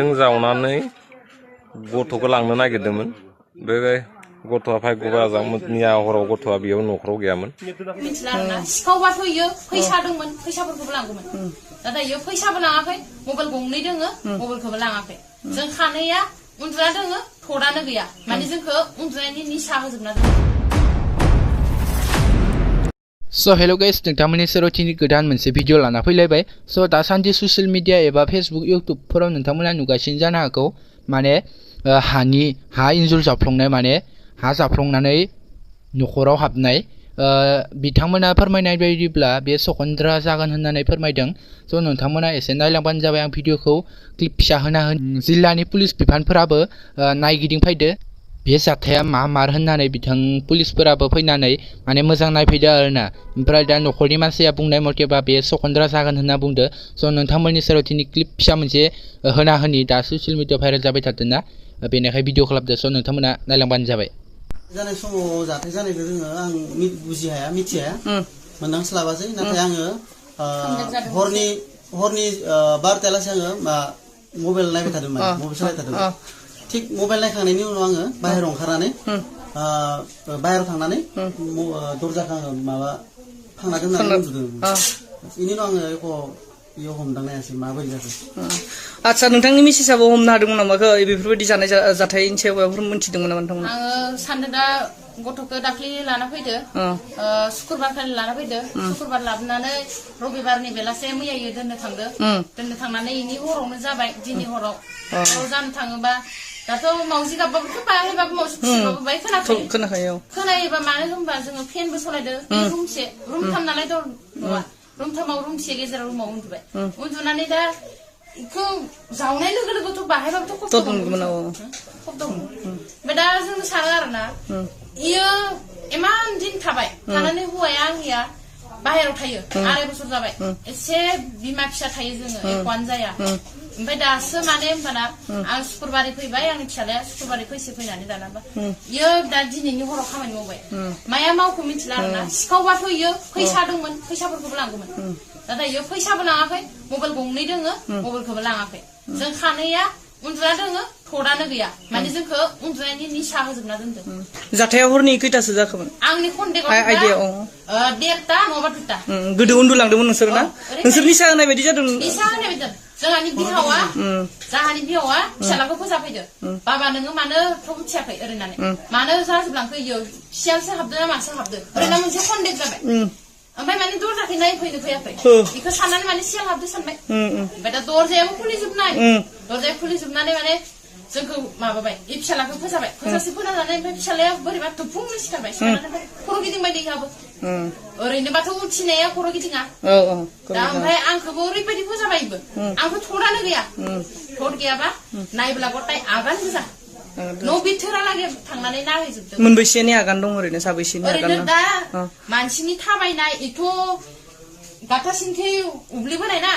जों जावनानै गथ'खौ लांनो नागिरदोंमोन बे गथ'आ फायग'बा मैया हराव गथ'आ बेयाव न'खराव गैयामोन मिथिला आरोना सिखावबाथ' इयो फैसा दंमोन फैसाफोरखौबो लांगौमोन नाथाय इयो फैसाबो लाङाखै मबाइल गंनै दोङो मबाइलखौबो लाङाखै जों खानैया उन्दुना दोङो थदानो गैया माने जोंखौ उन्दुनायनि निसा होजोबना दोङो So hello guys, नोंथांमोननि सेरावथिनि गोदान मोनसे भिडिअ लाना फैलायबाय। So दासान्दि ससियेल मिडिया एबा फेसबुक इउटुबफोराव नोंथांमोना नुगासिनो जानो हागौ माने हा इन्जुर जाफ्लंनाय माने हा जाफ्लंनानै न'खराव हाबनाय बिथांमोना फोरमायनाय बायदिब्ला बे सखन्द्रा जागोन होननानै फोरमायदों। स' नोंथांमोना एसे नायलांबानो जाबाय आं भिडिअखौ क्लिप फिसा होना जिल्लानि पुलिस बिफानफोराबो नायगिदिंफैदो बे जाथाया मार होननानै पुलिसफोराबो फैनानै माने मोजां नायफैदो आरोना ओमफ्राय दा न'खरनि मानसिया बुंनाय मथेबा बे सखन्द्रा जागोन होनना बुंदो। स' नोंथांमोननि सेरावथिनि क्लिप फिसा मोनसे होना होनि दा ससियेल मिडियाआव भाइरेल जाबाय थादोंना बेनिखाय भिडिअ खालामदो। स' नोंथांमोना नायलांबानो जाबाय। जानाय समाव जाथाय जानायखौ जोङो आं बुजि हाया मिथिया मोनदांस्लाबासै नाथाय आङो हरनि 12टालासे आङो मबाइल नायबाय थादोंमोन मबाइल सालायबाय थादोंमोन थिग मबाइल नायखांनायनि उनाव आङो बाहेरायाव ओंखारनानै बाहेरायाव थांनानै दरजाखौ आङो फांना दोननानै उन्दुदों बेनि उनाव आङो बेयाव हमदांनो हायासै माबोरै जाखो। आच्छा नोंथांनि मिसेसाबो हमनो हादोंमोन नामा बेफोरबायदि जानाय जाथायनि सायाव माबाफोर मोनथिदोंमोन नामा नोंथांमोना? आङो सानदों दा गथ'खौ दाख्लि लाना फैदो सुक्रुबार खालि लाना फैदो सुक्रुबार लाबोनानै रबिबारनि बेलासे मैयायो दोननो थांनानै इनि हरावनो जाबाय दिनै हराव जानो थाङोबा दाथ' मावजि गाबबाबोथ' बाहायबाबो मावजि खुसिबाबो बाहाय खोनाखायो खोनायोबा मानो होनबा जोङो फेनबो सलायदो रुमथाम नालाय रुमथामाव रुमसे गेजेराव रुमाव उन्दुबाय उन्दुनानै दा इखौ जावनाय लोगो लोगोथ' बाहायबाबोथ' खस्थ' दंमोन ओमफ्राय दा जों सानो आरोना इयो इमान दिन थाबाय थानानै हौवाया आंनिया बाहेराव थायो 2.5 बोसोर जाबाय एसे बिमा फिसा थायो जोङो एख'आनो जाया ओमफ्राय दासो माने होमबाना आं सुक्रुबारै फैबाय आंनि फिसालाया सुक्रुबारै फैनानै दानाबा इयो दा दिनैनि हराव खामानि मावबाय माया मावखौ मिथिला आरोना सिखावबाथ' इयो फैसा दंमोन फैसाफोरखौबो लांगौमोन नाथाय इयो फैसाबो लाङाखै मबाइल गंनै दोङो मबाइलखौबो लाङाखै जों खानैया उन्दुना दोङो थदानो गैया माने जोंखौ उन्दुनायनि निसा होजोबना दोनदों। जाथाया हरनि खैथासो जाखोमोन? आंनि कन्टेक्टआव 1:30 नङाबा 2टा गोदो उन्दुलांदोंमोन नोंसोर ना नोंसोर निसा होनाय बायदि जादों? निसा होनाय बायदि जादों। जोंहानि बिहावा फिसालाखौ फोजाफैदो बाबा नोङो मानो मिथियाखै ओरैनानै मानो जाजोबलांखो इयो सियालसो हाबदो ना मासो हाबदो ओरैना मोनसे कन्टेक्ट जाबाय ओमफ्राय माने दरजाखै नायफैनो फैयाखै बेखौ साननानै माने सियाल हाबदो सानबाय ओमफ्राय दा दरजायाबो खुलिजोबनानै माने जोंखौ माबाबाय इ फिसालाखौ फोजाबाय फोजासे फोजानानै ओमफ्राय फिसालाया बोरैबा दुफुंनो सिखारबाय सिखारनानै खर' गिदिंबाय दैहाबो ओरैनोबाथ' उथिनाया खर' गिदिङा दा ओमफ्राय आंखौबो ओरैबायदि फोजाबायबो आंथ' थदानो गैया थद गैयाबा नायब्ला गथाय आगान गोजा न' बिथोरालागै थांनानै नायहैजोबदों। मोनबैसेनि आगान दं ओरैनो साबैसेनि आगान? ओरैनो दा मानसिनि थाबायनाय इथ' गाथासिनखै उब्लिबोनाय ना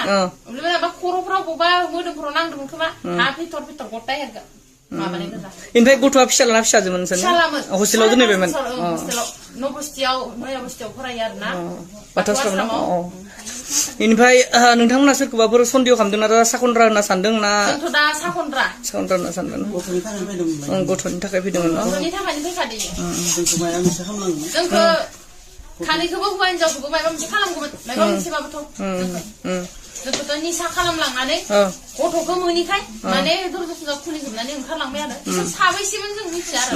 उब्लिबोनायबा खर'फ्राव बबेबा मोदोमफ्राव नांदोंमोन खोमा हा फिथर गथाय माबानाय गोजा। ओमफ्राय गथ'आ फिसाला फिसाजोमोन नोंसोरना? हस्टेलाव दोनहैबायमोन? हस्टेलाव नय बस्तियाव फरायो आरोना बाथौआश्रमाव। बेनिफ्राय नोंथांमोना सोरखौबाफोर सन्देह खालामदों ना साखन्द्रा होनना सानदों ना? जोंथ' दा साखन्द्रा होनना सानदों। गथ'नि थाखाय फैदोंमोन। गथ'नि थाखायनो फैखादों जोंखौ खानैखौबो हौवा हिनजावखौबो माबा मोनसे खालामगौमोन माबा मोनसेबाबोथ' जोंखौथ' निसा खालामलांनानै गथ'खौ मोनिखाय माने दरजा खुलिजोबनानै ओंखारलांबाय आरो साबैसेमोन जों मिथिया आरो